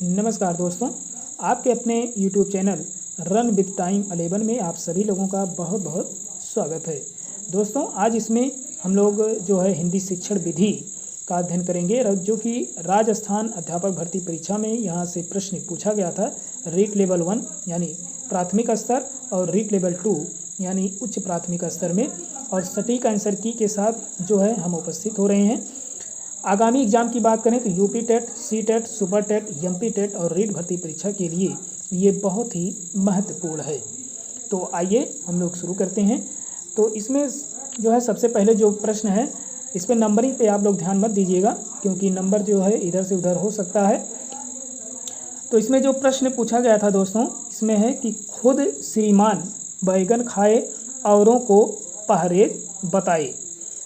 नमस्कार दोस्तों, आपके अपने YouTube channel run with time 11 में आप सभी लोगों का बहुत बहुत स्वागत है। दोस्तों, आज इसमें हम लोग जो है हिंदी शिक्षण विधि का अध्ययन करेंगे जो कि राजस्थान अध्यापक भर्ती परीक्षा में यहाँ से प्रश्न पूछा गया था। रीट लेवल 1 यानी प्राथमिक स्तर और रीट लेवल 2 यानी उच्च प्राथमिक स्तर में, और सटीक आंसर की के साथ जो है हम उपस्थित हो रहे हैं। आगामी एग्जाम की बात करें तो UP TET, C TET, super TET, MP TET और रीट भर्ती परीक्षा के लिए ये बहुत ही महत्वपूर्ण है। तो आइए हम लोग शुरू करते हैं। तो इसमें जो है सबसे पहले जो प्रश्न है, इस पर नंबरिंग पे आप लोग ध्यान मत दीजिएगा क्योंकि नंबर जो है इधर से उधर हो सकता है। तो इसमें जो प्रश्न पूछा गया था दोस्तों, इसमें है कि खुद श्रीमान बैगन खाए औरों को परहेज बताए।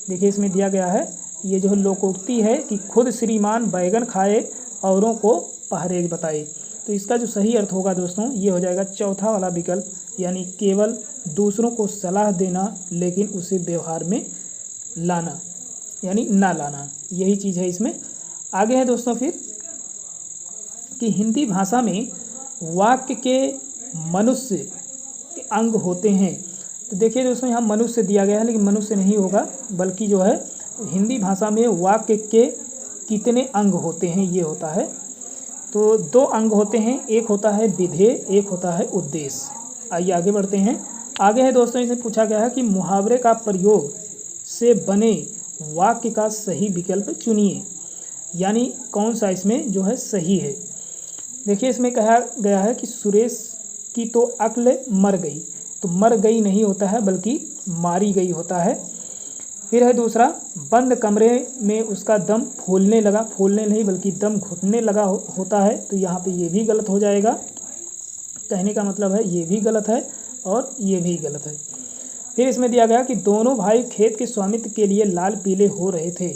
देखिए इसमें दिया गया है, ये जो लोकोक्ति है कि खुद श्रीमान बैगन खाए औरों को परहेज बताए। तो इसका जो सही अर्थ होगा दोस्तों, ये हो जाएगा चौथा वाला विकल्प, यानी केवल दूसरों को सलाह देना लेकिन उसे व्यवहार में लाना, यानी ना लाना, यही चीज़ है इसमें। आगे है दोस्तों फिर कि हिंदी भाषा में वाक्य के मनुष्य के अंग होते हैं। तो देखिए दोस्तों, यहाँ मनुष्य दिया गया है लेकिन मनुष्य नहीं होगा, बल्कि जो है हिंदी भाषा में वाक्य के कितने अंग होते हैं ये होता है। तो दो अंग होते हैं, एक होता है विधेय, एक होता है उद्देश्य। आइए आगे बढ़ते हैं। आगे है दोस्तों, इसमें पूछा गया है कि मुहावरे का प्रयोग से बने वाक्य का सही विकल्प चुनिए, यानी कौन सा इसमें जो है सही है। देखिए इसमें कहा गया है कि सुरेश की तो अक्ल मर गई, तो मर गई नहीं होता है बल्कि मारी गई होता है। फिर है दूसरा, बंद कमरे में उसका दम फूलने लगा, फूलने नहीं बल्कि दम घुटने लगा होता है, तो यहाँ पे ये भी गलत हो जाएगा। कहने का मतलब है ये भी गलत है और ये भी गलत है। फिर इसमें दिया गया कि दोनों भाई खेत के स्वामित्व के लिए लाल पीले हो रहे थे।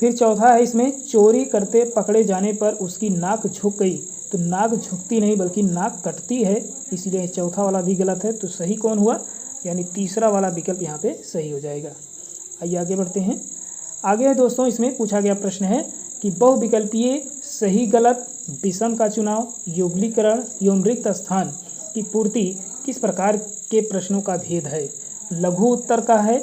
फिर चौथा है इसमें, चोरी करते पकड़े जाने पर उसकी नाक झुक गई, तो नाक झुकती नहीं बल्कि नाक कटती है, इसलिए चौथा वाला भी गलत है। तो सही कौन हुआ, यानी तीसरा वाला विकल्प यहाँ पे सही हो जाएगा। आइए आगे बढ़ते हैं। आगे है दोस्तों, इसमें पूछा गया प्रश्न है कि बहुविकल्पीय सही गलत विषम का चुनाव, युगलीकरण एवं रिक्त स्थान की पूर्ति किस प्रकार के प्रश्नों का भेद है। लघु उत्तर का है,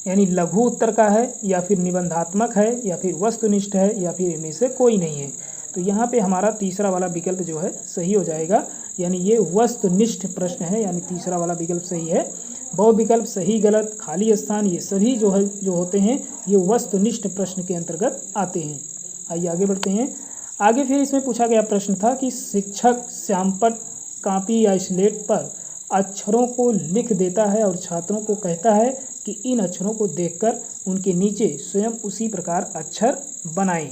यानी लघु उत्तर का है, या फिर निबंधात्मक है, या फिर वस्तुनिष्ठ है, या फिर इनमें से कोई नहीं है। तो यहाँ पे हमारा तीसरा वाला विकल्प जो है सही हो जाएगा, यानी ये वस्तुनिष्ठ प्रश्न है, यानी तीसरा वाला विकल्प सही है। बहुविकल्प सही गलत खाली स्थान ये सभी जो होते हैं ये वस्तुनिष्ठ प्रश्न के अंतर्गत आते हैं। आइए आगे बढ़ते हैं। आगे फिर इसमें पूछा गया प्रश्न था कि शिक्षक श्यामपट्ट कापी या स्लेट पर अक्षरों को लिख देता है और छात्रों को कहता है कि इन अक्षरों को देखकर उनके नीचे स्वयं उसी प्रकार अक्षर बनाएं।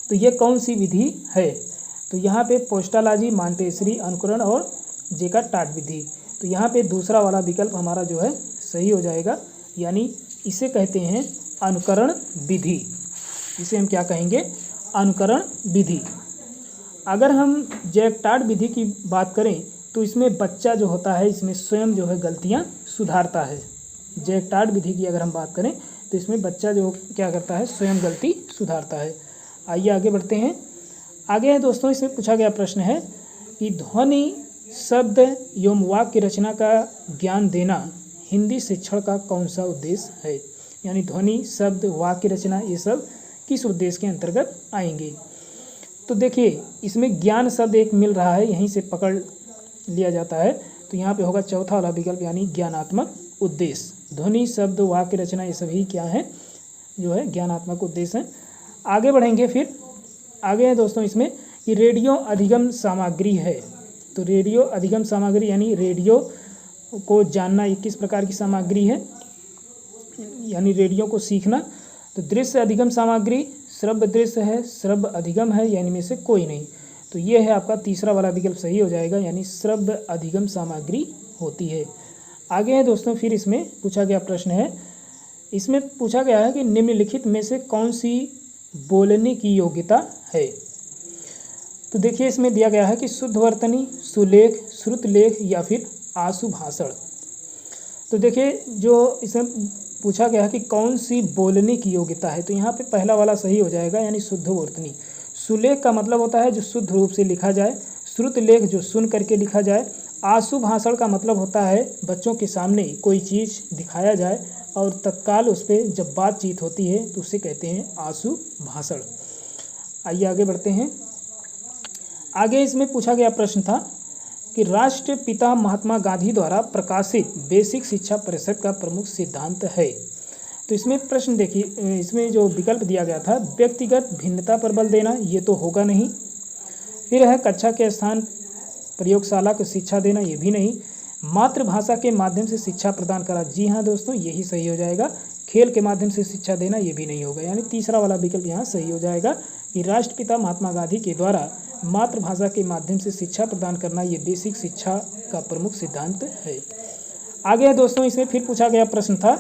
तो ये कौन सी विधि है। तो यहाँ पे पोस्टालॉजी, मॉन्टेसरी, अनुकरण और जेका-टाट विधि। तो यहाँ पे दूसरा वाला विकल्प हमारा जो है सही हो जाएगा, यानी इसे कहते हैं अनुकरण विधि। इसे हम क्या कहेंगे, अनुकरण विधि। अगर हम जैक-टाट विधि की बात करें तो इसमें बच्चा जो होता है इसमें स्वयं जो है गलतियाँ सुधारता है। जैक-टाट विधि की अगर हम बात करें तो इसमें बच्चा जो क्या करता है, स्वयं गलती सुधारता है। आइए आगे बढ़ते हैं। आगे है दोस्तों, इसमें पूछा गया प्रश्न है कि ध्वनि, शब्द एवं वाक्य रचना का ज्ञान देना हिंदी शिक्षण का कौन सा उद्देश्य है। यानी ध्वनि, शब्द, वाक्य रचना ये सब किस उद्देश्य के अंतर्गत आएंगे। तो देखिए इसमें ज्ञान शब्द एक मिल रहा है, यहीं से पकड़ लिया जाता है, तो यहाँ पे होगा चौथा वाला विकल्प, यानी ज्ञानात्मक उद्देश्य। ध्वनि, शब्द, वाक्य रचना ये सभी क्या है, जो है ज्ञानात्मक उद्देश्य है। आगे बढ़ेंगे। फिर आगे है दोस्तों इसमें कि रेडियो अधिगम सामग्री है। तो रेडियो अधिगम सामग्री यानी रेडियो को जानना ये किस प्रकार की सामग्री है, यानी रेडियो को सीखना। तो दृश्य अधिगम सामग्री, श्रव्य दृश्य है, श्रव्य अधिगम है, या इनमें से कोई नहीं। तो ये है आपका तीसरा वाला विकल्प सही हो जाएगा, यानी श्रव्य अधिगम सामग्री होती है। आगे है दोस्तों, फिर इसमें पूछा गया प्रश्न है, इसमें पूछा गया है कि निम्नलिखित में से कौन सी बोलने की योग्यता है। तो देखिए इसमें दिया गया है कि शुद्ध वर्तनी, सुलेख, श्रुतलेख या फिर आशु भाषण। तो देखिए जो इसमें पूछा गया है कि कौन सी बोलने की योग्यता है, तो यहाँ पे पहला वाला सही हो जाएगा, यानी शुद्ध वर्तनी। सुलेख का मतलब होता है जो शुद्ध रूप से लिखा जाए, श्रुत लेख जो सुन करके लिखा जाए, आशु भाषण का मतलब होता है बच्चों के सामने कोई चीज़ दिखाया जाए और तत्काल उस पर जब बातचीत होती है तो उसे कहते हैं आशु भाषण। आइए आगे बढ़ते हैं। आगे इसमें पूछा गया प्रश्न था कि राष्ट्रपिता महात्मा गांधी द्वारा प्रकाशित बेसिक शिक्षा परिषद का प्रमुख सिद्धांत है। तो इसमें प्रश्न देखिए, इसमें जो विकल्प दिया गया था, व्यक्तिगत भिन्नता पर बल देना, ये तो होगा नहीं। फिर है कक्षा के स्थान प्रयोगशाला को शिक्षा देना, ये भी नहीं। मातृभाषा के माध्यम से शिक्षा प्रदान करा, जी हाँ दोस्तों यही सही हो जाएगा। खेल के माध्यम से शिक्षा देना, ये भी नहीं होगा, यानी तीसरा वाला विकल्प यहाँ सही हो जाएगा कि राष्ट्रपिता महात्मा गांधी के द्वारा मातृभाषा के माध्यम से शिक्षा प्रदान करना, ये बेसिक शिक्षा का प्रमुख सिद्धांत है। आगे दोस्तों इसमें फिर पूछा गया प्रश्न था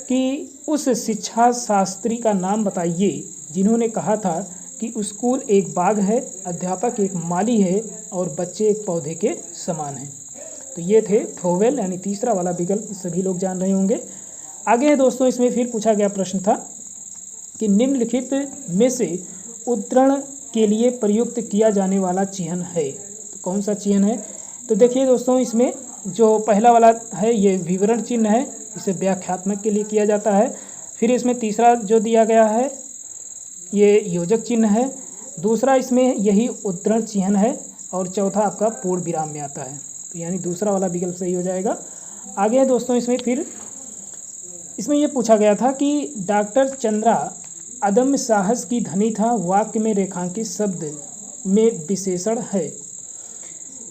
कि उस शिक्षा शास्त्री का नाम बताइए जिन्होंने कहा था कि स्कूल एक बाग है, अध्यापक एक माली है और बच्चे एक पौधे के समान हैं। तो ये थे फ्रोवेल, यानी तीसरा वाला विकल्प सभी लोग जान रहे होंगे। आगे है दोस्तों इसमें फिर पूछा गया प्रश्न था कि निम्नलिखित में से उद्धरण के लिए प्रयुक्त किया जाने वाला चिह्न है, तो कौन सा चिह्न है? तो देखिए दोस्तों इसमें जो पहला वाला है ये विवरण चिन्ह है, इसे व्याख्यात्मक के लिए किया जाता है। फिर इसमें तीसरा जो दिया गया है ये योजक चिन्ह है, दूसरा इसमें यही उद्धरण चिन्ह है और चौथा आपका पूर्ण विराम में आता है, तो यानी दूसरा वाला विकल्प सही हो जाएगा। आगे है दोस्तों इसमें फिर इसमें ये पूछा गया था कि डॉक्टर चंद्रा अदम्य साहस की धनी था, वाक्य में रेखांकित शब्द में विशेषण है।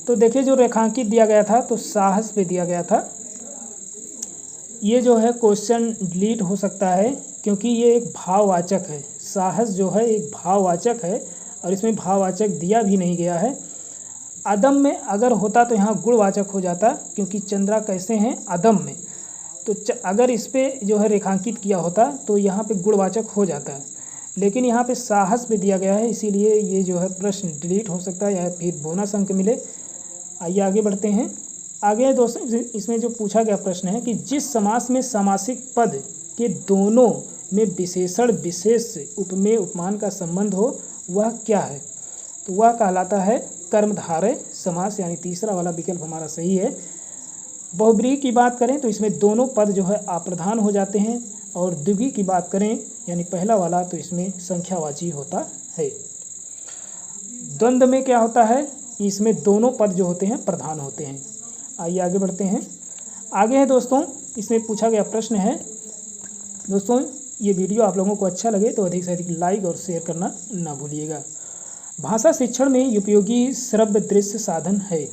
तो देखिए जो रेखांकित दिया गया था तो साहस पे दिया गया था, ये जो है क्वेश्चन डिलीट हो सकता है क्योंकि ये एक भाववाचक है। साहस जो है एक भाववाचक है और इसमें भाववाचक दिया भी नहीं गया है। अदम में अगर होता तो यहाँ गुणवाचक हो जाता, क्योंकि चंद्रा कैसे हैं अदम में, तो अगर इस पे जो है रेखांकित किया होता तो यहाँ पे गुणवाचक हो जाता है, लेकिन यहाँ पे साहस पे दिया गया है, इसीलिए ये जो है प्रश्न डिलीट हो सकता है या फिर बोनस अंक मिले। आइए आगे बढ़ते हैं। आगे दोस्तों इसमें जो पूछा गया प्रश्न है कि जिस समास में सामासिक पद के दोनों में विशेषण विशेष उपमेय उपमान का संबंध हो वह क्या है? तो वह कहलाता है कर्मधारय समास, यानी तीसरा वाला विकल्प हमारा सही है। बहुब्रीहि की बात करें तो इसमें दोनों पद जो है अप्रधान हो जाते हैं, और द्विगुणी की बात करें यानी पहला वाला तो इसमें संख्यावाची होता है। द्वंद्व में क्या होता है, इसमें दोनों पद जो होते हैं प्रधान होते हैं। आइए आगे बढ़ते हैं। आगे है दोस्तों इसमें पूछा गया प्रश्न है, दोस्तों ये वीडियो आप लोगों को अच्छा लगे तो अधिक से अधिक लाइक और शेयर करना ना भूलिएगा। भाषा शिक्षण में उपयोगी श्रव्य दृश्य साधन है।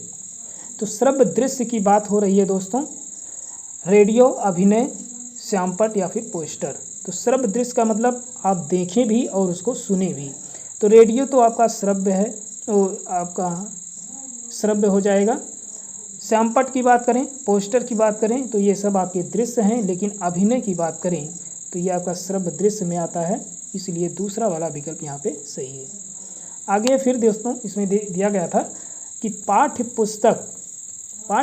तो श्रव्य दृश्य की बात हो रही है दोस्तों, रेडियो, अभिनय, श्यामपट या फिर पोस्टर। तो श्रव्य दृश्य का मतलब आप देखें भी और उसको सुने भी। तो रेडियो तो आपका श्रव्य है, तो आपका श्रव्य हो जाएगा। श्यामपट की बात करें, पोस्टर की बात करें तो ये सब आपके दृश्य हैं, लेकिन अभिनय की बात करें तो ये आपका श्रव्य दृश्य में आता है, इसलिए दूसरा वाला विकल्प यहाँ पे सही है। आगे फिर दोस्तों इसमें दिया गया था कि पाठ्य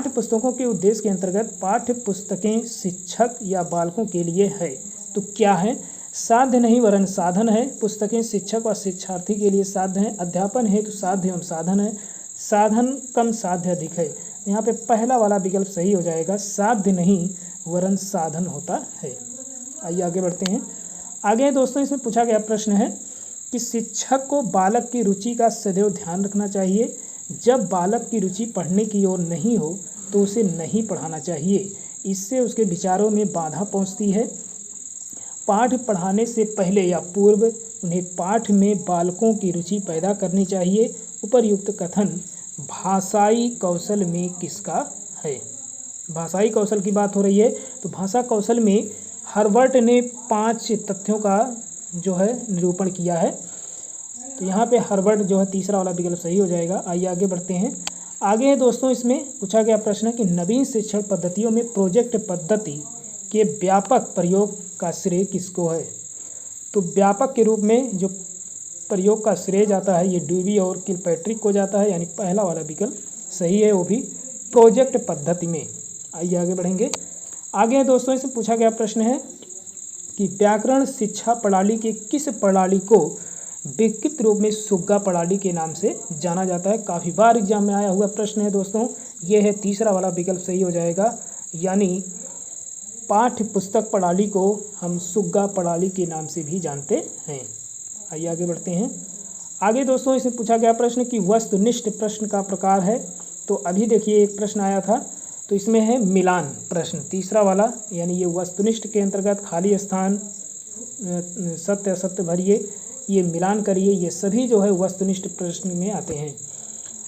पुस्तकों के उद्देश्य के अंतर्गत पाठ्य पुस्तकें शिक्षक या बालकों के लिए है। तो क्या है? साध्य नहीं वरन साधन है। पुस्तकें शिक्षक और शिक्षार्थी के लिए साध्य है। अध्यापन है तो साध्य एवं साधन है। साधन कम साध्य अधिक है। यहाँ पे पहला वाला विकल्प सही हो जाएगा, साध्य नहीं वरन साधन होता है। आइए आगे बढ़ते हैं। आगे दोस्तों इसमें पूछा गया प्रश्न है कि शिक्षक को बालक की रुचि का सदैव ध्यान रखना चाहिए। जब बालक की रुचि पढ़ने की ओर नहीं हो तो उसे नहीं पढ़ाना चाहिए, इससे उसके विचारों में बाधा पहुंचती है। पाठ पढ़ाने से पहले या पूर्व उन्हें पाठ में बालकों की रुचि पैदा करनी चाहिए। उपर्युक्त कथन भाषाई कौशल में किसका है? भाषाई कौशल की बात हो रही है, तो भाषा कौशल में हर्बर्ट ने 5 तथ्यों का जो है निरूपण किया है। तो यहाँ पे हर्बर्ट जो है तीसरा वाला विकल्प सही हो जाएगा। आइए आगे बढ़ते हैं। आगे दोस्तों इसमें पूछा गया प्रश्न है कि नवीन शिक्षण पद्धतियों में प्रोजेक्ट पद्धति के व्यापक प्रयोग का श्रेय किसको है? तो व्यापक के रूप में जो प्रयोग का श्रेय जाता है ये ड्यूबी और किलपैट्रिक को जाता है, यानी पहला वाला विकल्प सही है, वो भी प्रोजेक्ट पद्धति में। आइए आगे बढ़ेंगे। आगे दोस्तों इसमें पूछा गया प्रश्न है कि व्याकरण शिक्षा प्रणाली के किस प्रणाली को विकृत रूप में सुग्गा पड़ाली के नाम से जाना जाता है। काफ़ी बार एग्जाम में आया हुआ प्रश्न है दोस्तों। ये है तीसरा वाला विकल्प सही हो जाएगा, यानी पाठ्य पुस्तक पड़ाली को हम सुग्गा पड़ाली के नाम से भी जानते हैं। आइए आगे बढ़ते हैं। आगे दोस्तों इसमें पूछा गया प्रश्न कि वस्तुनिष्ठ प्रश्न का प्रकार है। तो अभी देखिए एक प्रश्न आया था, तो इसमें है मिलान प्रश्न, तीसरा वाला, यानी ये वस्तुनिष्ठ के अंतर्गत खाली स्थान, सत्य असत्य भरिए, ये मिलान करिए, ये सभी जो है वस्तुनिष्ठ प्रश्न में आते हैं।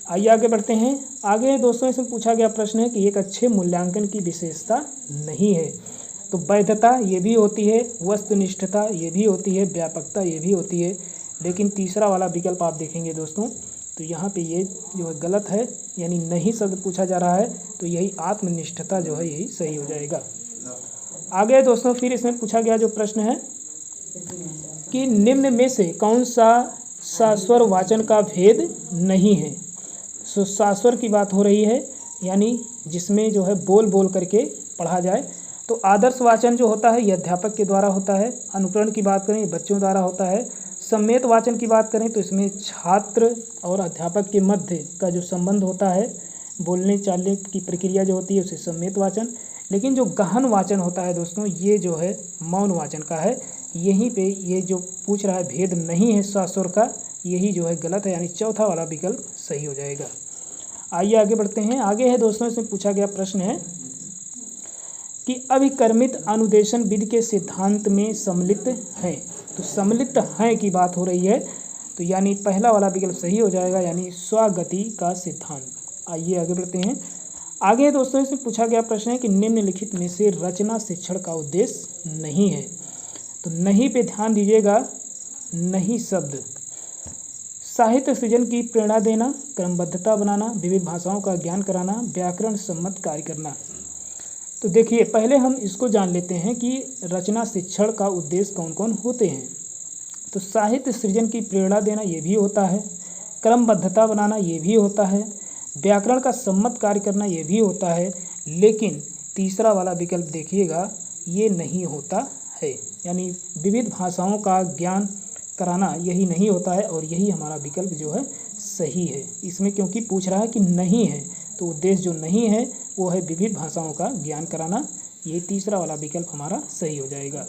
आइए आगे बढ़ते हैं। आगे दोस्तों इसमें पूछा गया प्रश्न है कि एक अच्छे मूल्यांकन की विशेषता नहीं है। तो वैधता ये भी होती है, वस्तुनिष्ठता ये भी होती है, व्यापकता ये भी होती है, लेकिन तीसरा वाला विकल्प आप देखेंगे दोस्तों तो यहाँ पे ये जो है गलत है, यानी नहीं शब्द पूछा जा रहा है, तो यही आत्मनिष्ठता जो है यही सही हो जाएगा। आगे दोस्तों फिर इसमें पूछा गया जो प्रश्न है कि निम्न में से कौन सा सास्वर वाचन का भेद नहीं है। सो सास्वर की बात हो रही है, यानी जिसमें जो है बोल बोल करके पढ़ा जाए। तो आदर्श वाचन जो होता है ये अध्यापक के द्वारा होता है। अनुकरण की बात करें बच्चों द्वारा होता है। सम्मेत वाचन की बात करें तो इसमें छात्र और अध्यापक के मध्य का जो संबंध होता है, बोलने चालने की प्रक्रिया जो होती है उसे सम्मेत वाचन। लेकिन जो गहन वाचन होता है दोस्तों ये जो है मौन वाचन का है। यहीं पे ये जो पूछ रहा है भेद नहीं है सास्वर का, यही जो है गलत है, यानी चौथा वाला विकल्प सही हो जाएगा। आइए आगे बढ़ते हैं। आगे है दोस्तों इसमें पूछा गया प्रश्न है कि अभिकर्मित अनुदेशन विधि के सिद्धांत में सम्मिलित हैं। तो सम्मिलित हैं की बात हो रही है, तो यानी पहला वाला विकल्प सही हो जाएगा, यानी स्वगति का सिद्धांत। आइए आगे बढ़ते हैं। आगे दोस्तों इसमें पूछा गया प्रश्न है कि निम्नलिखित में से रचना शिक्षण का उद्देश्य नहीं है। तो नहीं पे ध्यान दीजिएगा। नहीं शब्द साहित्य सृजन की प्रेरणा देना, क्रमबद्धता बनाना, विविध भाषाओं का ज्ञान कराना, व्याकरण सम्मत कार्य करना। तो देखिए पहले हम इसको जान लेते हैं कि रचना शिक्षण का उद्देश्य कौन कौन होते हैं। तो साहित्य सृजन की प्रेरणा देना ये भी होता है, क्रमबद्धता बनाना ये भी होता है, व्याकरण का सम्मत कार्य करना ये भी होता है, लेकिन तीसरा वाला विकल्प देखिएगा ये नहीं होता है, यानी विविध भाषाओं का ज्ञान कराना यही नहीं होता है, और यही हमारा विकल्प जो है सही है इसमें, क्योंकि पूछ रहा है कि नहीं है, तो उद्देश्य जो नहीं है वो है विविध भाषाओं का ज्ञान कराना। ये तीसरा वाला विकल्प हमारा सही हो जाएगा।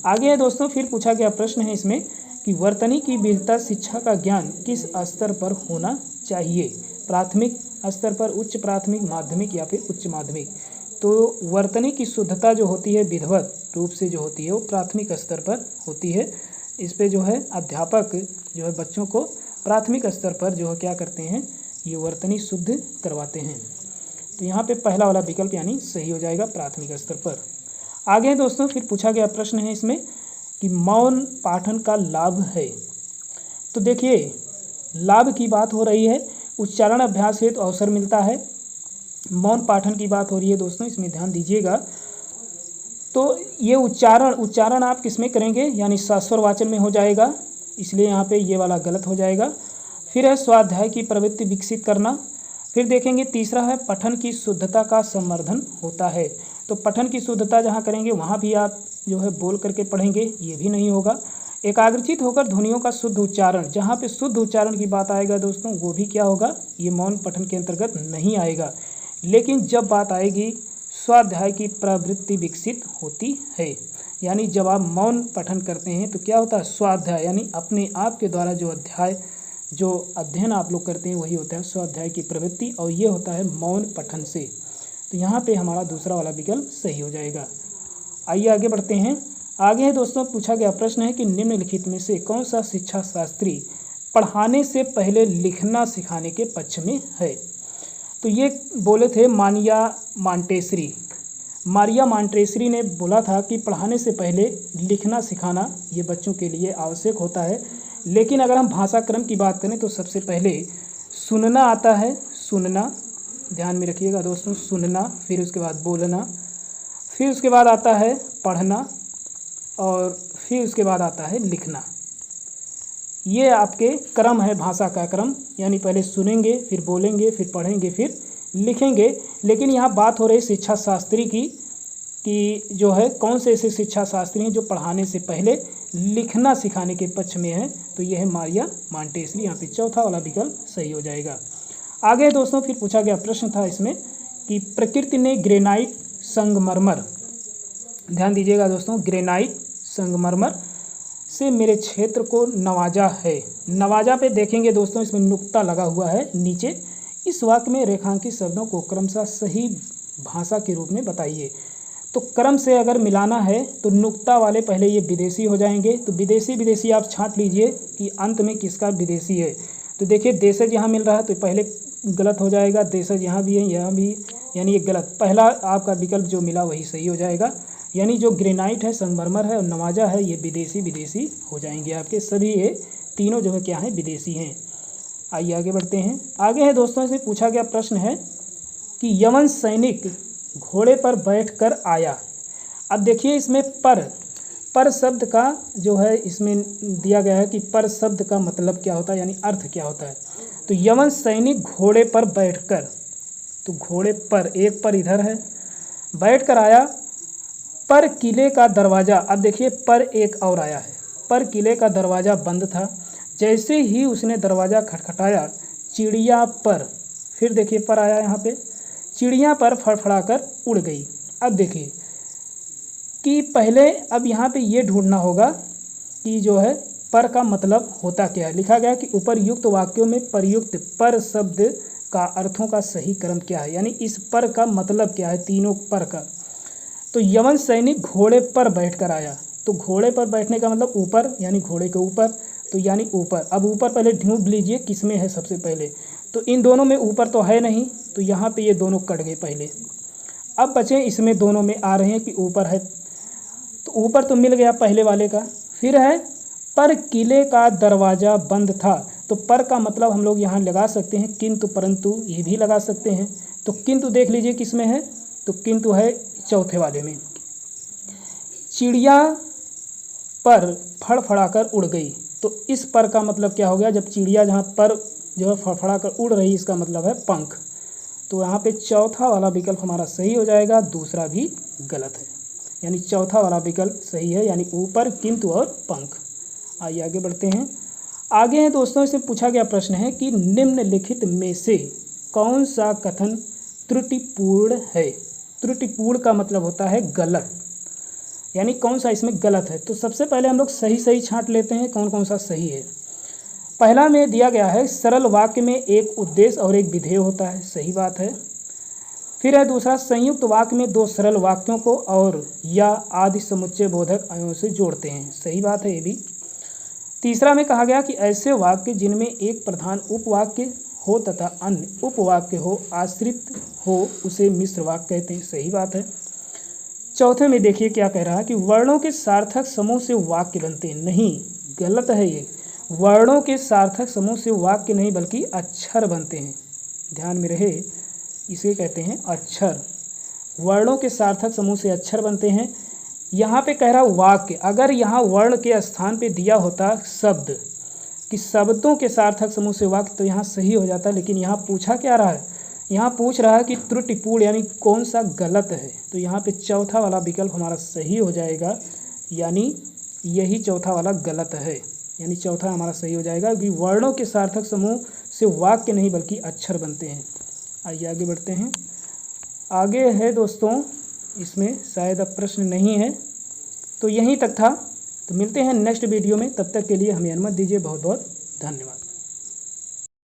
आगे है दोस्तों फिर पूछा गया प्रश्न है इसमें कि वर्तनी की विविधता शिक्षा का ज्ञान किस स्तर पर होना चाहिए, प्राथमिक स्तर पर, उच्च प्राथमिक, माध्यमिक या फिर उच्च माध्यमिक। तो वर्तनी की शुद्धता जो होती है विधिवत रूप से जो होती है वो प्राथमिक स्तर पर होती है। इस पे जो है अध्यापक जो है बच्चों को प्राथमिक स्तर पर जो है क्या करते हैं, ये वर्तनी शुद्ध करवाते हैं। तो यहाँ पे पहला वाला विकल्प यानी सही हो जाएगा, प्राथमिक स्तर पर। आगे दोस्तों फिर पूछा गया प्रश्न है इसमें कि मौन पाठन का लाभ है। तो देखिए लाभ की बात हो रही है, उच्चारण अभ्यास हेतु अवसर मिलता है। मौन पाठन की बात हो रही है दोस्तों, इसमें ध्यान दीजिएगा। तो ये उच्चारण आप किस में करेंगे, यानी सास्वर वाचन में हो जाएगा, इसलिए यहाँ पे ये वाला गलत हो जाएगा। फिर है स्वाध्याय की प्रवृत्ति विकसित करना। फिर देखेंगे तीसरा है पठन की शुद्धता का संवर्धन होता है। तो पठन की शुद्धता जहाँ करेंगे वहाँ भी आप जो है बोल करके पढ़ेंगे, ये भी नहीं होगा। एकाग्रचित होकर ध्वनियों का शुद्ध उच्चारण, जहाँ पे शुद्ध उच्चारण की बात आएगा दोस्तों वो भी क्या होगा, ये मौन पठन के अंतर्गत नहीं आएगा। लेकिन जब बात आएगी स्वाध्याय की प्रवृत्ति विकसित होती है, यानी जब आप मौन पठन करते हैं तो क्या होता है, स्वाध्याय यानी अपने आप के द्वारा जो अध्ययन आप लोग करते हैं वही होता है स्वाध्याय की प्रवृत्ति, और ये होता है मौन पठन से। तो यहाँ पे हमारा दूसरा वाला विकल्प सही हो जाएगा। आइए आगे बढ़ते हैं। आगे है दोस्तों पूछा गया प्रश्न है कि निम्नलिखित में से कौन सा शिक्षा शास्त्री पढ़ाने से पहले लिखना सिखाने के पक्ष में है। तो ये बोले थे मारिया मॉन्टेसरी ने बोला था कि पढ़ाने से पहले लिखना सिखाना ये बच्चों के लिए आवश्यक होता है। लेकिन अगर हम भाषा क्रम की बात करें तो सबसे पहले सुनना आता है, सुनना ध्यान में रखिएगा दोस्तों, सुनना, फिर उसके बाद बोलना, फिर उसके बाद आता है पढ़ना, और फिर उसके बाद आता है लिखना। ये आपके क्रम है भाषा का क्रम, यानी पहले सुनेंगे, फिर बोलेंगे, फिर पढ़ेंगे, फिर लिखेंगे। लेकिन यहाँ बात हो रही शिक्षा शास्त्री की, कि जो है कौन से ऐसे शिक्षा शास्त्री हैं जो पढ़ाने से पहले लिखना सिखाने के पक्ष में है, तो यह है मारिया मॉन्टेसरी। यहाँ पे चौथा वाला विकल्प सही हो जाएगा। आगे दोस्तों फिर पूछा गया प्रश्न था इसमें कि प्रकृति ने ग्रेनाइट संगमरमर, ध्यान दीजिएगा दोस्तों, ग्रेनाइट संगमरमर से मेरे क्षेत्र को नवाजा है। नवाजा पे देखेंगे दोस्तों, इसमें नुक्ता लगा हुआ है नीचे। इस वाक्य में रेखांकित शब्दों को क्रमशः सही भाषा के रूप में बताइए। तो क्रम से अगर मिलाना है तो नुक्ता वाले पहले ये विदेशी हो जाएंगे, तो विदेशी आप छांट लीजिए कि अंत में किसका विदेशी है। तो देखिए देशज यहाँ मिल रहा है तो पहले गलत हो जाएगा, देशज यहाँ भी है, यहाँ भी, यानी ये गलत। पहला आपका विकल्प जो मिला वही सही हो जाएगा, यानी जो ग्रेनाइट है, संगमरमर है और नवाजा है, ये विदेशी हो जाएंगे आपके सभी। ये तीनों जो है क्या है, विदेशी हैं। आइए आगे बढ़ते हैं। आगे है दोस्तों, इसमें पूछा गया प्रश्न है कि यवन सैनिक घोड़े पर बैठकर आया। अब देखिए इसमें पर शब्द का जो है इसमें दिया गया है कि पर शब्द का मतलब क्या होता है, यानी अर्थ क्या होता है। तो यवन सैनिक घोड़े पर बैठकर, तो घोड़े पर, एक पर इधर है, बैठकर आया। पर किले का दरवाज़ा, अब देखिए पर एक और आया है, पर किले का दरवाज़ा बंद था। जैसे ही उसने दरवाज़ा खटखटाया, चिड़िया पर, फिर देखिए पर आया यहाँ पे, चिड़िया पर फड़फड़ाकर उड़ गई। अब देखिए कि पहले अब यहाँ पे ये ढूंढना होगा कि जो है पर का मतलब होता क्या है। लिखा गया कि उपरयुक्त वाक्यों में प्रयुक्त पर शब्द का अर्थों का सही क्रम क्या है, यानी इस पर का मतलब क्या है, तीनों पर का। तो यवन सैनिक घोड़े पर बैठकर आया, तो घोड़े पर बैठने का मतलब ऊपर, यानी घोड़े के ऊपर, तो यानी ऊपर। अब ऊपर पहले ढूंढ लीजिए किसमें है सबसे पहले, तो इन दोनों में ऊपर तो है नहीं, तो यहाँ पे ये दोनों कट गए पहले। अब बचे इसमें दोनों में आ रहे हैं कि ऊपर है, तो ऊपर तो मिल गया पहले वाले का। फिर है पर किले का दरवाज़ा बंद था, तो पर का मतलब हम लोग यहाँ लगा सकते हैं किंतु परंतु, ये भी लगा सकते हैं। तो किंतु देख लीजिए किसमें है, तो किंतु है चौथे वाले में। चिड़िया पर फड़फड़ाकर उड़ गई, तो इस पर का मतलब क्या हो गया, जब चिड़िया जहाँ पर जो है फड़फड़ाकर उड़ रही, इसका मतलब है पंख। तो यहाँ पे चौथा वाला विकल्प हमारा सही हो जाएगा, दूसरा भी गलत है, यानी चौथा वाला विकल्प सही है, यानी ऊपर, किंतु और पंख। आइए आगे बढ़ते हैं। आगे है दोस्तों, इससे पूछा गया प्रश्न है कि निम्नलिखित में से कौन सा कथन त्रुटिपूर्ण है। त्रुटिपूर्ण का मतलब होता है गलत, यानी कौन सा इसमें गलत है। तो सबसे पहले हम लोग सही छांट लेते हैं कौन कौन सा सही है। पहला में दिया गया है सरल वाक्य में एक उद्देश्य और एक विधेय होता है, सही बात है। फिर है दूसरा, संयुक्त वाक्य में दो सरल वाक्यों को और या आदि समुच्चय बोधक अयों से जोड़ते हैं, सही बात है ये भी। तीसरा में कहा गया कि ऐसे वाक्य जिनमें एक प्रधान उपवाक्य हो तथा अन्य उपवाक्य हो आश्रित हो उसे मिश्र वाक्य कहते हैं, सही बात है। चौथे में देखिए क्या कह रहा है कि वर्णों के सार्थक समूह से वाक्य बनते हैं, नहीं, गलत है ये। वर्णों के सार्थक समूह से वाक्य नहीं बल्कि अक्षर बनते हैं, ध्यान में रहे, इसे कहते हैं अक्षर। वर्णों के सार्थक समूह से अक्षर बनते हैं। यहाँ पे कह रहा वाक्य, अगर यहाँ वर्ण के स्थान पे दिया होता शब्द कि शब्दों के सार्थक समूह से वाक्य, तो यहाँ सही हो जाता, लेकिन यहाँ पूछा क्या रहा है, यहाँ पूछ रहा है कि त्रुटिपूर्ण यानी कौन सा गलत है। तो यहाँ पे चौथा वाला विकल्प हमारा सही हो जाएगा, यानी यही चौथा वाला गलत है, यानी चौथा हमारा सही हो जाएगा कि वर्णों के सार्थक समूह से वाक्य नहीं बल्कि अक्षर बनते हैं। आइए आगे बढ़ते हैं। आगे है दोस्तों, इसमें शायद अब प्रश्न नहीं है, तो यहीं तक था। तो मिलते हैं नेक्स्ट वीडियो में, तब तक के लिए हमें अनुमति दीजिए। बहुत बहुत धन्यवाद।